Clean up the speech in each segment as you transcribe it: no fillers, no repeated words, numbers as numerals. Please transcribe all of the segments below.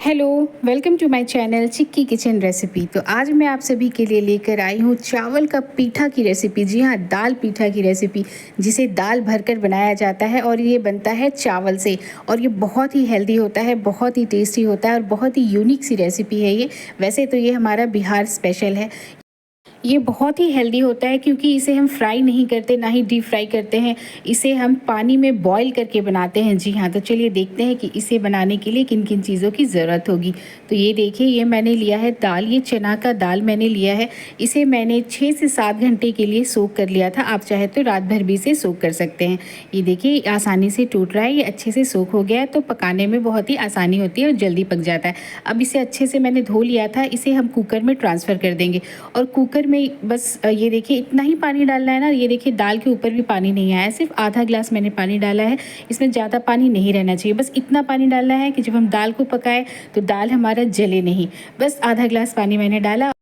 Hello, welcome to my channel Chikki kitchen recipe. तो आज मैं आप सभी के लिए लेकर आई हूँ चावल का पीठा की रेसिपी। जी हाँ, दाल पीठा की रेसिपी, जिसे दाल भरकर बनाया जाता है और ये बनता है चावल से। और ये बहुत ही हेल्दी होता है, बहुत ही टेस्टी होता है और बहुत ही यूनिक सी रेसिपी है ये। वैसे तो ये हमारा बिहार स्पेशल है। ये बहुत ही हेल्दी होता है क्योंकि इसे हम फ्राई नहीं करते, ना ही डीप फ्राई करते हैं। इसे हम पानी में बॉईल करके बनाते हैं। जी हाँ, तो चलिए देखते हैं कि इसे बनाने के लिए किन किन चीज़ों की ज़रूरत होगी। तो ये देखिए, ये मैंने लिया है दाल, ये चना का दाल मैंने लिया है। इसे मैंने 6 से 7 घंटे के लिए सोक कर लिया था। आप चाहे तो रात भर भी इसे सोक कर सकते हैं। ये देखिए आसानी से टूट रहा है, ये अच्छे से सोक हो गया है, तो पकाने में बहुत ही आसानी होती है और जल्दी पक जाता है। अब इसे अच्छे से मैंने धो लिया था। इसे हम कुकर में ट्रांसफ़र कर देंगे और कुकर में बस ये देखिए इतना ही पानी डालना है ना। ये देखिए दाल के ऊपर भी पानी नहीं आया है, सिर्फ आधा ग्लास मैंने पानी डाला है। इसमें ज़्यादा पानी नहीं रहना चाहिए, बस इतना पानी डालना है कि जब हम दाल को पकाएं तो दाल हमारा जले नहीं। बस आधा ग्लास पानी मैंने डाला।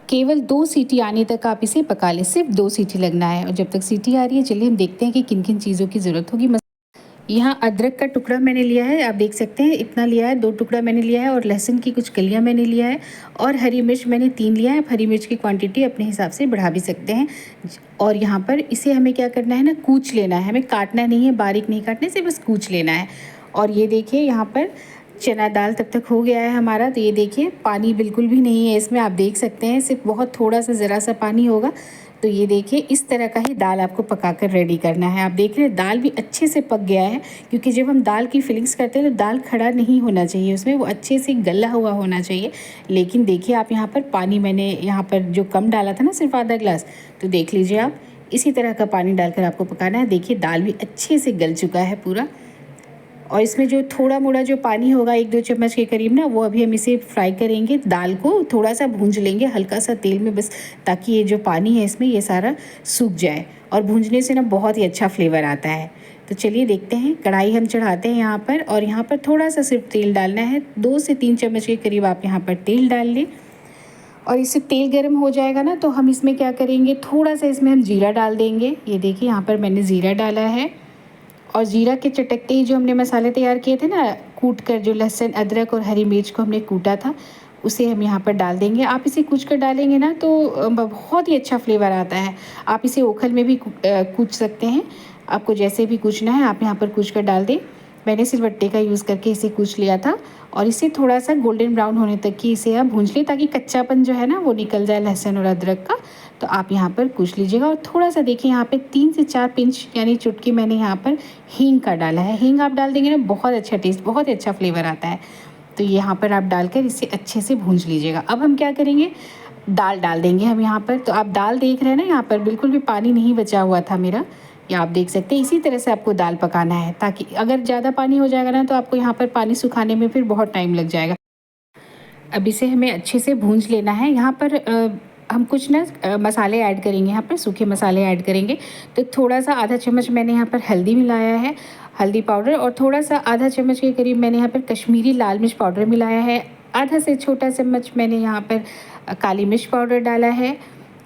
केवल 2 सीटी आने तक आप इसे पका लें, सिर्फ 2 सीटी लगना है। और जब तक सीटी आ रही है, चलिए हम देखते हैं कि किन किन चीज़ों की ज़रूरत होगी। यहाँ अदरक का टुकड़ा मैंने लिया है, आप देख सकते हैं इतना लिया है, 2 टुकड़ा मैंने लिया है। और लहसुन की कुछ कलियाँ मैंने लिया है। और हरी मिर्च मैंने 3 लिया है। आप हरी मिर्च की क्वांटिटी अपने हिसाब से बढ़ा भी सकते हैं। और यहाँ पर इसे हमें क्या करना है ना, कूच लेना है। हमें काटना नहीं है, बारीक नहीं काटने से, बस कूच लेना है। और ये देखिए यहाँ पर चना दाल तब तक हो गया है हमारा। तो ये देखिए पानी बिल्कुल भी नहीं है इसमें, आप देख सकते हैं, सिर्फ बहुत थोड़ा सा ज़रा सा पानी होगा। तो ये देखिए इस तरह का ही दाल आपको पकाकर रेडी करना है। आप देख रहे हैं दाल भी अच्छे से पक गया है, क्योंकि जब हम दाल की फिलिंग्स करते हैं तो दाल खड़ा नहीं होना चाहिए, उसमें वो अच्छे से गला हुआ होना चाहिए। लेकिन देखिए आप यहाँ पर पानी मैंने यहाँ पर जो कम डाला था ना, सिर्फ आधा ग्लास, तो देख लीजिए आप इसी तरह का पानी डालकर आपको पकाना है। देखिए दाल भी अच्छे से गल चुका है पूरा। और इसमें जो थोड़ा मोड़ा जो पानी होगा 1-2 चम्मच के करीब ना, वो अभी हम इसे फ्राई करेंगे। दाल को थोड़ा सा भूंज लेंगे हल्का सा तेल में, बस ताकि ये जो पानी है इसमें ये सारा सूख जाए। और भूंजने से ना बहुत ही अच्छा फ्लेवर आता है। तो चलिए देखते हैं। कढ़ाई हम चढ़ाते हैं यहाँ पर, और यहाँ पर थोड़ा सा सिर्फ तेल डालना है। 2 से 3 चम्मच के करीब आप यहाँ पर तेल डाल लें। और इससे तेल गर्म हो जाएगा ना, तो हम इसमें क्या करेंगे, थोड़ा सा इसमें हम जीरा डाल देंगे। ये देखिए यहाँ पर मैंने ज़ीरा डाला है। और जीरा के चटकते ही जो हमने मसाले तैयार किए थे ना, कूट कर, जो लहसुन अदरक और हरी मिर्च को हमने कूटा था, उसे हम यहाँ पर डाल देंगे। आप इसे कूच कर डालेंगे ना तो बहुत ही अच्छा फ्लेवर आता है। आप इसे ओखल में भी कूच सकते हैं, आपको जैसे भी कूचना है आप यहाँ पर कूच कर डाल दें। मैंने सिलबट्टे का यूज़ करके इसे कूच लिया था। और इसे थोड़ा सा गोल्डन ब्राउन होने तक की इसे आप भूंज लें, ताकि कच्चापन जो है ना वो निकल जाए लहसुन और अदरक का। तो आप यहाँ पर कूच लीजिएगा। और थोड़ा सा देखिए यहाँ पे 3 से 4 पिंच यानी चुटकी मैंने यहाँ पर हींग का डाला है। हींग आप डाल देंगे ना, बहुत अच्छा टेस्ट, बहुत ही अच्छा फ्लेवर आता है। तो यहाँ पर आप डालकर इसे अच्छे से भूंज लीजिएगा। अब हम क्या करेंगे, दाल डाल देंगे हम यहाँ पर। तो आप दाल देख रहे हैं ना, यहाँ पर बिल्कुल भी पानी नहीं बचा हुआ था मेरा, ये आप देख सकते हैं। इसी तरह से आपको दाल पकाना है, ताकि अगर ज़्यादा पानी हो जाएगा ना तो आपको यहाँ पर पानी सुखाने में फिर बहुत टाइम लग जाएगा। अब इसे हमें अच्छे से भूंज लेना है। यहाँ पर हम कुछ ना मसाले ऐड करेंगे, यहाँ पर सूखे मसाले ऐड करेंगे। तो थोड़ा सा आधा चम्मच मैंने यहाँ पर हल्दी मिलाया है, हल्दी पाउडर। और थोड़ा सा आधा चम्मच के करीब मैंने यहाँ पर कश्मीरी लाल मिर्च पाउडर मिलाया है। आधा से छोटा चम्मच मैंने यहाँ पर काली मिर्च पाउडर डाला है।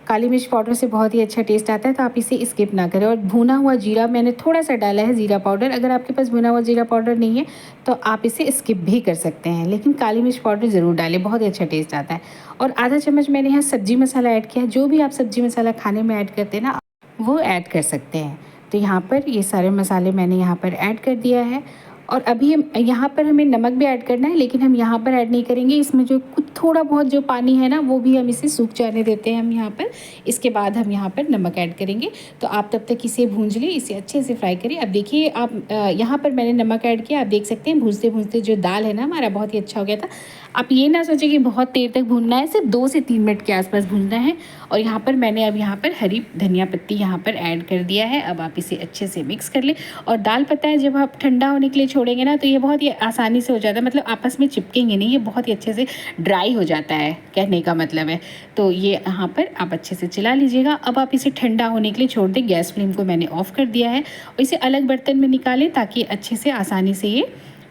काली मिर्च पाउडर से बहुत ही अच्छा टेस्ट आता है, तो आप इसे स्किप ना करें। और भुना हुआ जीरा मैंने थोड़ा सा डाला है, ज़ीरा पाउडर। अगर आपके पास भुना हुआ जीरा पाउडर नहीं है तो आप इसे स्किप भी कर सकते हैं, लेकिन काली मिर्च पाउडर ज़रूर डालें, बहुत ही अच्छा टेस्ट आता है। और आधा चम्मच मैंने यहाँ सब्जी मसाला ऐड किया है। जो भी आप सब्जी मसाला खाने में ऐड करते हैं ना, वो ऐड कर सकते हैं। तो यहाँ पर ये सारे मसाले मैंने यहाँ पर ऐड कर दिया है। और अभी यहाँ पर हमें नमक भी ऐड करना है, लेकिन हम यहाँ पर ऐड नहीं करेंगे। इसमें जो कुछ थोड़ा बहुत जो पानी है ना, वो भी हम इसे सूख जाने देते हैं हम यहाँ पर। इसके बाद हम यहाँ पर नमक ऐड करेंगे। तो आप तब तक इसे भूंज लें, इसे अच्छे से फ्राई करिए। अब देखिए आप यहाँ पर मैंने नमक ऐड किया, आप देख सकते हैं भूनते भूनते जो दाल है ना हमारा, बहुत ही अच्छा हो गया था। आप ये ना सोचें कि बहुत देर तक भूनना है, सिर्फ 2 से 3 मिनट के आसपास भूनना है। और यहाँ पर मैंने अब यहाँ पर हरी धनिया पत्ती यहाँ पर ऐड कर दिया है। अब आप इसे अच्छे से मिक्स कर लें। और दाल, पता है, जब आप ठंडा होने के लिए छोड़ेंगे ना, तो ये बहुत ही आसानी से हो जाता है, मतलब आपस में चिपकेंगे नहीं, ये बहुत ही अच्छे से ड्राई हो जाता है, कहने का मतलब है। तो ये यहाँ पर आप अच्छे से चला लीजिएगा। अब आप इसे ठंडा होने के लिए छोड़ दें। गैस फ्लेम को मैंने ऑफ़ कर दिया है। और इसे अलग बर्तन में निकालें, ताकि अच्छे से आसानी से ये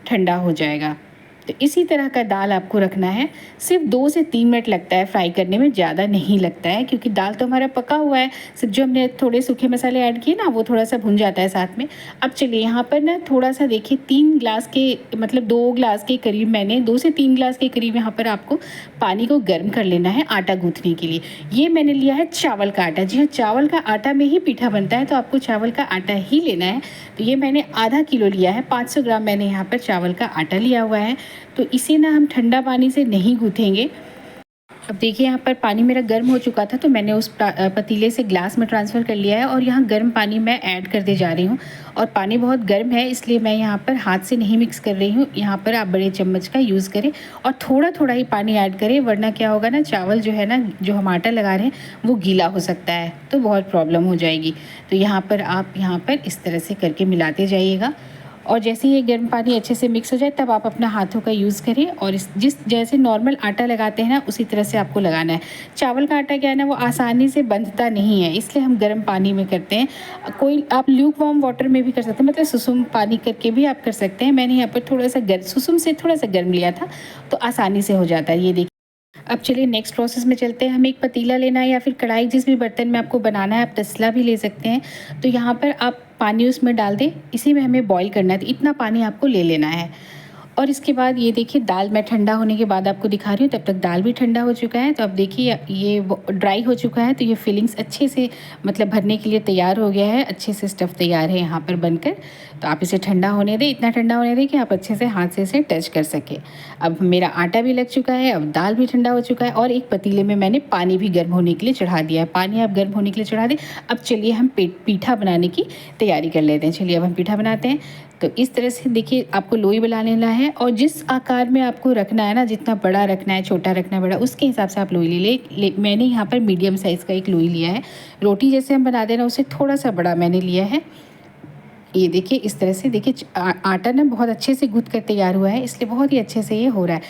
ठंडा हो जाएगा। तो इसी तरह का दाल आपको रखना है। सिर्फ 2 से 3 मिनट लगता है फ्राई करने में, ज़्यादा नहीं लगता है, क्योंकि दाल तो हमारा पका हुआ है। सिर्फ जो हमने थोड़े सूखे मसाले ऐड किए ना, वो थोड़ा सा भुन जाता है साथ में। अब चलिए यहाँ पर ना थोड़ा सा देखिए 3 ग्लास के मतलब 2 ग्लास के करीब मैंने 2 से 3 ग्लास के करीब यहाँ पर आपको पानी को गर्म कर लेना है आटा गूँथने के लिए। ये मैंने लिया है चावल का आटा। जी हाँ, चावल का आटा में ही पीठा बनता है, तो आपको चावल का आटा ही लेना है। तो ये मैंने आधा किलो लिया है, 500 ग्राम मैंने यहाँ पर चावल का आटा लिया हुआ है। तो इसे ना हम ठंडा पानी से नहीं गूँथेंगे। अब देखिए यहाँ पर पानी मेरा गर्म हो चुका था, तो मैंने उस पतीले से ग्लास में ट्रांसफ़र कर लिया है और यहाँ गर्म पानी मैं ऐड करते जा रही हूँ। और पानी बहुत गर्म है, इसलिए मैं यहाँ पर हाथ से नहीं मिक्स कर रही हूँ। यहाँ पर आप बड़े चम्मच का यूज़ करें और थोड़ा थोड़ा ही पानी ऐड करें, वरना क्या होगा ना, चावल जो है ना, जो हम आटा लगा रहे हैं वो गीला हो सकता है, तो बहुत प्रॉब्लम हो जाएगी। तो यहाँ पर आप इस तरह से करके मिलाते जाइएगा। और जैसे ही ये गर्म पानी अच्छे से मिक्स हो जाए, तब आप अपना हाथों का यूज़ करें और जैसे नॉर्मल आटा लगाते हैं ना, उसी तरह से आपको लगाना है। चावल का आटा क्या है ना, वो आसानी से बंधता नहीं है, इसलिए हम गर्म पानी में करते हैं। कोई आप ल्यूक वार्म वाटर में भी कर सकते हैं, मतलब सुसुम पानी करके भी आप कर सकते हैं। मैंने यहाँ पर थोड़ा सा सुसुम से थोड़ा सा गर्म लिया था, तो आसानी से हो जाता है। ये देखिए। अब चलिए नेक्स्ट प्रोसेस में चलते हैं। हमें एक पतीला लेना है या फिर कढ़ाई, जिस भी बर्तन में आपको बनाना है, आप तसला भी ले सकते हैं। तो यहाँ पर आप पानी उसमें डाल दें, इसी में हमें बॉईल करना है, तो इतना पानी आपको ले लेना है। और इसके बाद ये देखिए, दाल मैं ठंडा होने के बाद आपको दिखा रही हूँ, तब तक दाल भी ठंडा हो चुका है। तो अब देखिए ये ड्राई हो चुका है, तो ये फिलिंग्स अच्छे से मतलब भरने के लिए तैयार हो गया है, अच्छे से स्टफ़ तैयार है यहाँ पर बनकर। तो आप इसे ठंडा होने दें, इतना ठंडा होने दें कि आप अच्छे से हाथ से इसे टच कर सकें। अब मेरा आटा भी लग चुका है, अब दाल भी ठंडा हो चुका है और एक पतीले में मैंने पानी भी गर्म होने के लिए चढ़ा दिया है। पानी आप गर्म होने के लिए चढ़ा दें। अब चलिए हम पीठा बनाने की तैयारी कर लेते हैं। चलिए अब हम पीठा बनाते हैं। तो इस तरह से देखिए, आपको लोई बना लेना है और जिस आकार में आपको रखना है ना, जितना बड़ा रखना है, छोटा रखना है, बड़ा, उसके हिसाब से आप लोई ले। मैंने यहाँ पर मीडियम साइज़ का एक लोई लिया है। रोटी जैसे हम बना देना, उससे थोड़ा सा बड़ा मैंने लिया है। ये देखिए इस तरह से, देखिए आटा ना बहुत अच्छे से गूँथ कर तैयार हुआ है, इसलिए बहुत ही अच्छे से ये हो रहा है।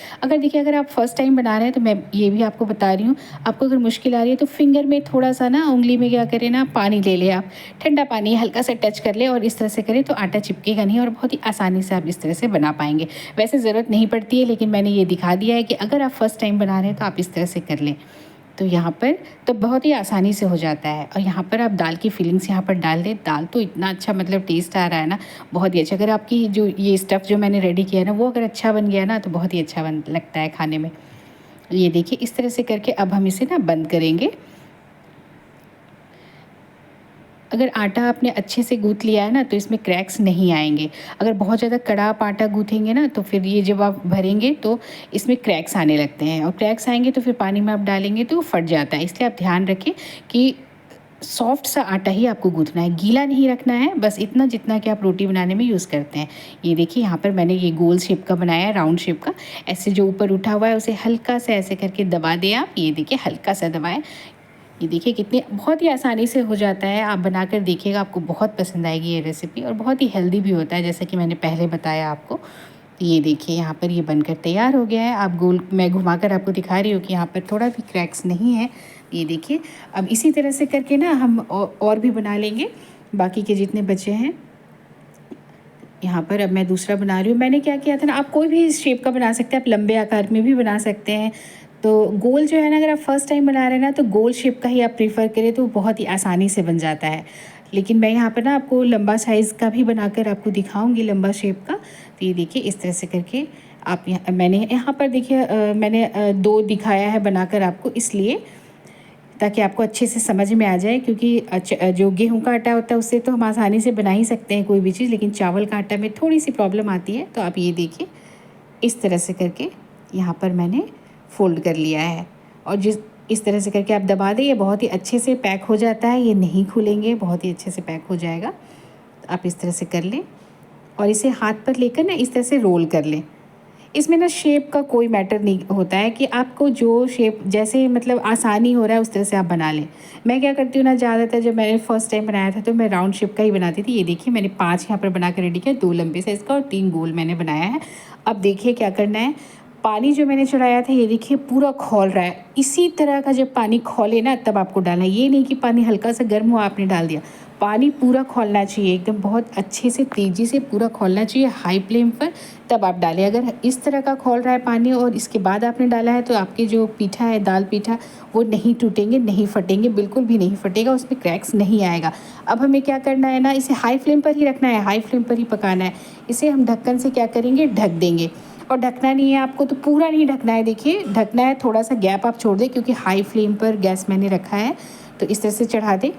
अगर आप फर्स्ट टाइम बना रहे हैं, तो मैं ये भी आपको बता रही हूँ, आपको अगर मुश्किल आ रही है तो फिंगर में थोड़ा सा ना, उंगली में क्या करें ना, पानी ले लें, आप ठंडा पानी हल्का सा टच कर लें और इस तरह से करें तो आटा चिपकेगा नहीं और बहुत ही आसानी से आप इस तरह से बना पाएंगे। वैसे ज़रूरत नहीं पड़ती है, लेकिन मैंने ये दिखा दिया है कि अगर आप फर्स्ट टाइम बना रहे हैं तो आप इस तरह से कर लें। तो यहाँ पर तो बहुत ही आसानी से हो जाता है। और यहाँ पर आप दाल की फिलिंग्स यहाँ पर डाल दें। दाल तो इतना अच्छा मतलब टेस्ट आ रहा है ना, बहुत ही अच्छा। अगर आपकी जो ये स्टफ़ जो मैंने रेडी किया है ना, वो अगर अच्छा बन गया ना, तो बहुत ही अच्छा लगता है खाने में। ये देखिए इस तरह से करके अब हम इसे ना बंद करेंगे। अगर आटा आपने अच्छे से गूँथ लिया है ना, तो इसमें क्रैक्स नहीं आएंगे। अगर बहुत ज़्यादा कड़ा आप आटा गूँथेंगे ना, तो फिर ये जब आप भरेंगे तो इसमें क्रैक्स आने लगते हैं और क्रैक्स आएंगे तो फिर पानी में आप डालेंगे तो फट जाता है। इसलिए आप ध्यान रखें कि सॉफ्ट सा आटा ही आपको गूँथना है, गीला नहीं रखना है, बस इतना जितना कि आप रोटी बनाने में यूज़ करते हैं। ये देखिए यहाँ पर मैंने ये गोल शेप का बनाया है, राउंड शेप का। ऐसे जो ऊपर उठा हुआ है उसे हल्का सा ऐसे करके दबा दें आप। ये देखिए हल्का सा दबाएं। ये देखिए कितनी बहुत ही आसानी से हो जाता है। आप बनाकर देखिएगा, आपको बहुत पसंद आएगी ये रेसिपी और बहुत ही हेल्दी भी होता है, जैसा कि मैंने पहले बताया आपको। ये देखिए यहाँ पर ये बनकर तैयार हो गया है। आप मैं घुमाकर आपको दिखा रही हूँ कि यहाँ पर थोड़ा भी क्रैक्स नहीं है। ये देखिए, अब इसी तरह से करके ना हम और भी बना लेंगे, बाकी के जितने बचे हैं। यहाँ पर अब मैं दूसरा बना रही हूँ। मैंने क्या किया था ना, आप कोई भी शेप का बना सकते हैं, आप लंबे आकार में भी बना सकते हैं। तो गोल जो है ना, अगर आप फर्स्ट टाइम बना रहे हैं ना, तो गोल शेप का ही आप प्रीफर करें, तो बहुत ही आसानी से बन जाता है। लेकिन मैं यहाँ पर ना आपको लंबा साइज़ का भी बनाकर आपको दिखाऊंगी, लंबा शेप का। तो ये देखिए इस तरह से करके आप मैंने यहाँ पर देखिए मैंने 2 दिखाया है बनाकर आपको, इसलिए ताकि आपको अच्छे से समझ में आ जाए। क्योंकि जो गेहूं का आटा होता है उससे तो हम आसानी से बना ही सकते हैं कोई भी चीज़, लेकिन चावल का आटा में थोड़ी सी प्रॉब्लम आती है। तो आप ये देखिए इस तरह से करके यहाँ पर मैंने फ़ोल्ड कर लिया है और इस तरह से करके आप दबा दें, ये बहुत ही अच्छे से पैक हो जाता है, ये नहीं खुलेंगे, बहुत ही अच्छे से पैक हो जाएगा। तो आप इस तरह से कर लें और इसे हाथ पर लेकर ना इस तरह से रोल कर लें। इसमें ना शेप का कोई मैटर नहीं होता है, कि आपको जो शेप जैसे मतलब आसानी हो रहा है उस तरह से आप बना लें। मैं क्या करती हूँ ना, ज़्यादातर जब मैंने फ़र्स्ट टाइम बनाया था तो मैं राउंड शेप का ही बनाती थी। ये देखिए मैंने 5 यहाँ पर बना कर रेडी किया, 2 लंबे साइज़ का और 3 गोल मैंने बनाया है। अब देखिए क्या करना है, पानी जो मैंने चढ़ाया था ये देखिए पूरा खौल रहा है। इसी तरह का जब पानी खौले ना, तब आपको डालना है। ये नहीं कि पानी हल्का सा गर्म हुआ आपने डाल दिया, पानी पूरा खौलना चाहिए, एकदम बहुत अच्छे से तेज़ी से पूरा खौलना चाहिए हाई फ्लेम पर, तब आप डालें। अगर इस तरह का खौल रहा है पानी और इसके बाद आपने डाला है तो आपके जो पीठा है, दाल पीठा, वो नहीं टूटेंगे, नहीं फटेंगे, बिल्कुल भी नहीं फटेगा, उसमें क्रैक्स नहीं आएगा। अब हमें क्या करना है ना, इसे हाई फ्लेम पर ही रखना है, हाई फ्लेम पर ही पकाना है। इसे हम ढक्कन से क्या करेंगे, ढक देंगे। और ढकना नहीं है आपको तो पूरा नहीं ढकना है, देखिए ढकना है, थोड़ा सा गैप आप छोड़ दें, क्योंकि हाई फ्लेम पर गैस मैंने रखा है। तो इस तरह से चढ़ा दें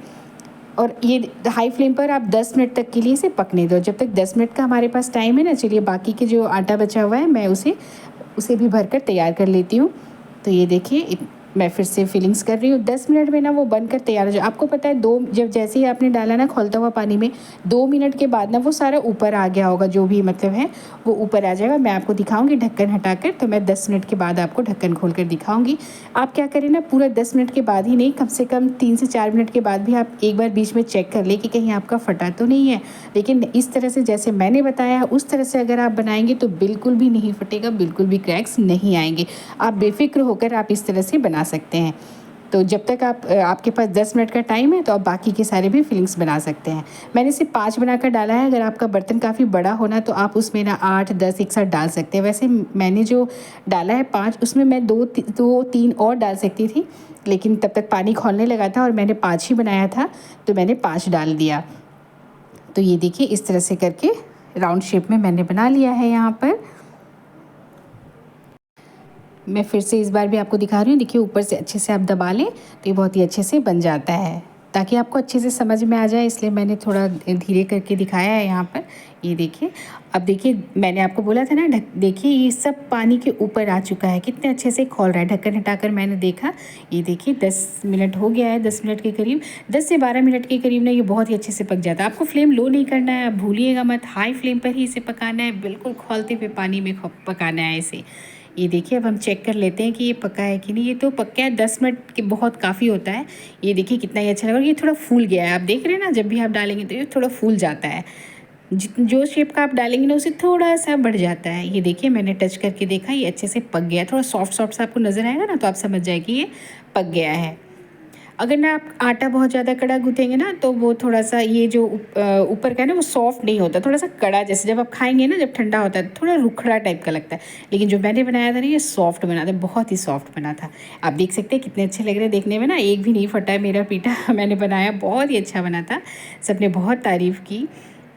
और ये हाई फ्लेम पर आप 10 मिनट तक के लिए इसे पकने दो। जब तक 10 मिनट का हमारे पास टाइम है ना, चलिए बाकी के जो आटा बचा हुआ है मैं उसे भी भरकर तैयार कर लेती हूँ। तो ये देखिए मैं फिर से फिलिंग्स कर रही हूँ। 10 मिनट में ना वो बनकर तैयार हो जाए। आपको पता है, जब जैसे ही आपने डाला ना खौलता हुआ पानी में, 2 मिनट के बाद ना वो सारा ऊपर आ गया होगा, जो भी मतलब है वो ऊपर आ जाएगा। मैं आपको दिखाऊंगी ढक्कन हटाकर, तो मैं 10 मिनट के बाद आपको ढक्कन खोल कर दिखाऊंगी। आप क्या करें ना, पूरा 10 मिनट के बाद ही नहीं, कम से कम 3 से 4 मिनट के बाद भी आप एक बार बीच में चेक कर ले कि कहीं आपका फटा तो नहीं है। लेकिन इस तरह से जैसे मैंने बताया उस तरह से अगर आप बनाएंगे तो बिल्कुल भी नहीं फटेगा, बिल्कुल भी क्रैक्स नहीं आएंगे। आप बेफिक्र होकर आप इस तरह से बना सकते हैं। तो जब तक आपके पास 10 मिनट का टाइम है तो आप बाकी के सारे भी फिलिंग्स बना सकते हैं। मैंने सिर्फ 5 बनाकर डाला है। अगर आपका बर्तन काफ़ी बड़ा होना तो आप उसमें ना 8-10 एक साथ डाल सकते हैं। वैसे मैंने जो डाला है 5, उसमें मैं 2-3 और डाल सकती थी, लेकिन तब तक पानी खौलने लगा था और मैंने 5 ही बनाया था, तो मैंने 5 डाल दिया। तो ये देखिए इस तरह से करके राउंड शेप में मैंने बना लिया है। यहाँ पर मैं फिर से इस बार भी आपको दिखा रही हूँ। देखिए ऊपर से अच्छे से आप दबा लें तो ये बहुत ही अच्छे से बन जाता है। ताकि आपको अच्छे से समझ में आ जाए इसलिए मैंने थोड़ा धीरे करके दिखाया है यहाँ पर। ये देखिए, अब देखिए मैंने आपको बोला था ना, देखिए ये सब पानी के ऊपर आ चुका है, कितने अच्छे से खौल रहा है। ढक्कन हटाकर मैंने देखा, ये देखिए 10 मिनट हो गया है, 10 मिनट के करीब, 10 से 12 मिनट के करीब ना ये बहुत ही अच्छे से पक जाता है। आपको फ्लेम लो नहीं करना है, आप भूलिएगा मत, हाई फ्लेम पर ही इसे पकाना है, बिल्कुल खौलते हुए पानी में पकाना है इसे। ये देखिए अब हम चेक कर लेते हैं कि ये पका है कि नहीं। ये तो पक्का है, 10 मिनट के बहुत काफ़ी होता है। ये देखिए कितना ही अच्छा लगा, और ये थोड़ा फूल गया है, आप देख रहे हैं ना, जब भी आप डालेंगे तो ये थोड़ा फूल जाता है। जो शेप का आप डालेंगे ना उसे थोड़ा सा बढ़ जाता है। ये देखिए मैंने टच करके देखा, ये अच्छे से पक गया, थोड़ा सॉफ्ट सॉफ्ट सा आपको नज़र आएगा ना, तो आप समझ जाए कि ये पक गया है। अगर ना आप आटा बहुत ज़्यादा कड़ा गूँथेंगे ना तो वो थोड़ा सा ये जो ऊपर का है ना वो सॉफ्ट नहीं होता, थोड़ा सा कड़ा, जैसे जब आप खाएंगे ना, जब ठंडा होता है तो थोड़ा रुखड़ा टाइप का लगता है। लेकिन जो मैंने बनाया था ना, ये सॉफ्ट बना था, बहुत ही सॉफ्ट बना था। आप देख सकते हैं कितने अच्छे लग रहे हैं देखने में ना, एक भी नहीं फटा है मेरा पीठा। मैंने बनाया, बहुत ही अच्छा बना था, सबने बहुत तारीफ़ की।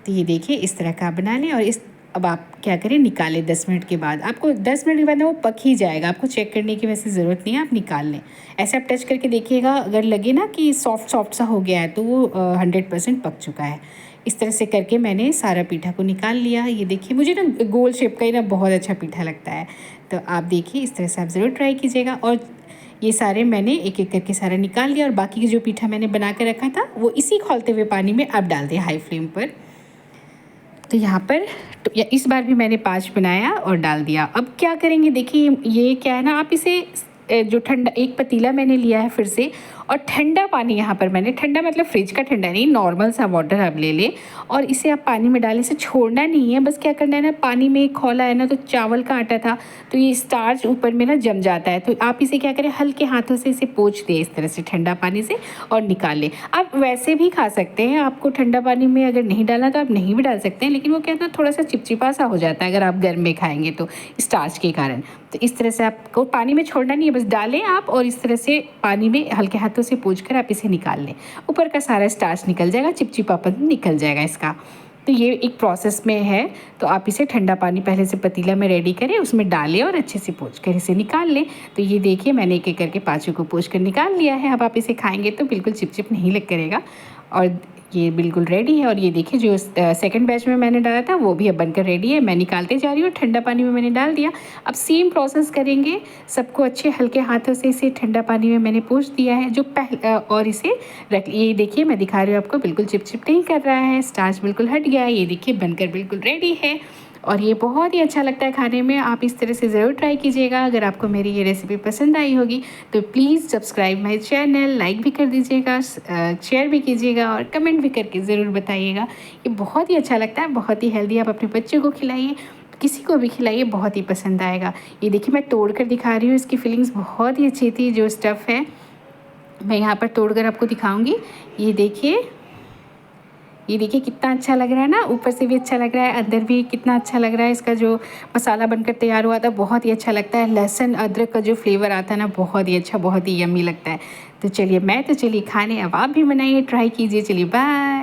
तो ये देखिए इस तरह का आप बना लें। और अब आप क्या करें, निकालें 10 मिनट के बाद। आपको 10 मिनट के बाद ना वो पक ही जाएगा, आपको चेक करने की वैसे ज़रूरत नहीं है, आप निकाल लें। ऐसे आप टच करके देखिएगा, अगर लगे ना कि सॉफ्ट सॉफ्ट सा हो गया है तो वो 100% पक चुका है। इस तरह से करके मैंने सारा पीठा को निकाल लिया। ये देखिए मुझे ना गोल शेप का ही ना बहुत अच्छा पीठा लगता है, तो आप देखिए इस तरह से आप ज़रूर ट्राई कीजिएगा। और ये सारे मैंने एक एक करके सारा निकाल लिया, और बाकी की जो पीठा मैंने बना कर रखा था वो इसी खौलते हुए पानी में अब डाल दिया हाई फ्लेम पर। तो यहाँ पर इस बार भी मैंने 5 बनाया और डाल दिया। अब क्या करेंगे, देखिए ये क्या है ना, आप इसे जो ठंडा एक पतीला मैंने लिया है फिर से, और ठंडा पानी यहाँ पर मैंने, ठंडा मतलब फ्रिज का ठंडा नहीं, नॉर्मल सा वाटर आप ले लें और इसे आप पानी में डालें। इसे छोड़ना नहीं है, बस क्या करना है ना, पानी में खौला है ना तो चावल का आटा था तो ये स्टार्च ऊपर में ना जम जाता है, तो आप इसे क्या करें, हल्के हाथों से इसे पोंछ दें इस तरह से ठंडा पानी से और निकाल लें। आप वैसे भी खा सकते हैं, आपको ठंडा पानी में अगर नहीं डालना तो आप नहीं भी डाल सकते हैं, लेकिन वो क्या है ना, थोड़ा सा चिपचिपा सा हो जाता है अगर आप गर्म में खाएंगे तो स्टार्च के कारण। तो इस तरह से आपको पानी में छोड़ना नहीं है, बस डालें आप और इस तरह से पानी में हल्के हाथों से पोंछकर आप इसे निकाल लें। ऊपर का सारा स्टार्च निकल जाएगा, चिपचिपापन निकल जाएगा इसका। तो ये एक प्रोसेस में है, तो आप इसे ठंडा पानी पहले से पतीला में रेडी करें, उसमें डालें और अच्छे से पोंछ कर इसे निकाल लें। तो ये देखिए मैंने एक एक करके 5 को पोंछ कर निकाल लिया है। अब आप इसे खाएंगे तो बिल्कुल चिपचिप नहीं लग करेगा और ये बिल्कुल रेडी है। और ये देखिए जो सेकंड बैच में मैंने डाला था वो भी अब बनकर रेडी है। मैं निकालते जा रही हूँ, ठंडा पानी में मैंने डाल दिया। अब सेम प्रोसेस करेंगे, सबको अच्छे हल्के हाथों से इसे ठंडा पानी में मैंने पोंछ दिया है जो और इसे रख, ये देखिए मैं दिखा रही हूँ आपको, बिल्कुल चिपचिप नहीं कर रहा है, स्टार्च बिल्कुल हट गया है। ये देखिए बनकर बिल्कुल रेडी है और ये बहुत ही अच्छा लगता है खाने में। आप इस तरह से ज़रूर ट्राई कीजिएगा। अगर आपको मेरी ये रेसिपी पसंद आई होगी तो please subscribe my channel, like भी कर दीजिएगा, शेयर भी कीजिएगा और कमेंट भी करके ज़रूर बताइएगा। ये बहुत ही अच्छा लगता है, बहुत ही हेल्दी। आप अपने बच्चों को खिलाइए, किसी को भी खिलाइए, बहुत ही पसंद आएगा। ये देखिए मैं तोड़ कर दिखा रही हूँ, इसकी फीलिंग्स बहुत ही अच्छी थी। जो स्टफ़ है मैं यहाँ पर तोड़ कर आपको दिखाऊँगी। ये देखिए ये देखिए कितना अच्छा लग रहा है ना, ऊपर से भी अच्छा लग रहा है, अंदर भी कितना अच्छा लग रहा है। इसका जो मसाला बनकर तैयार हुआ था बहुत ही अच्छा लगता है। लहसुन अदरक का जो फ्लेवर आता है ना, बहुत ही अच्छा, बहुत ही यम्मी लगता है। तो चलिए, मैं तो चली खाने, अब आप भी बनाइए, ट्राई कीजिए। चलिए बाय।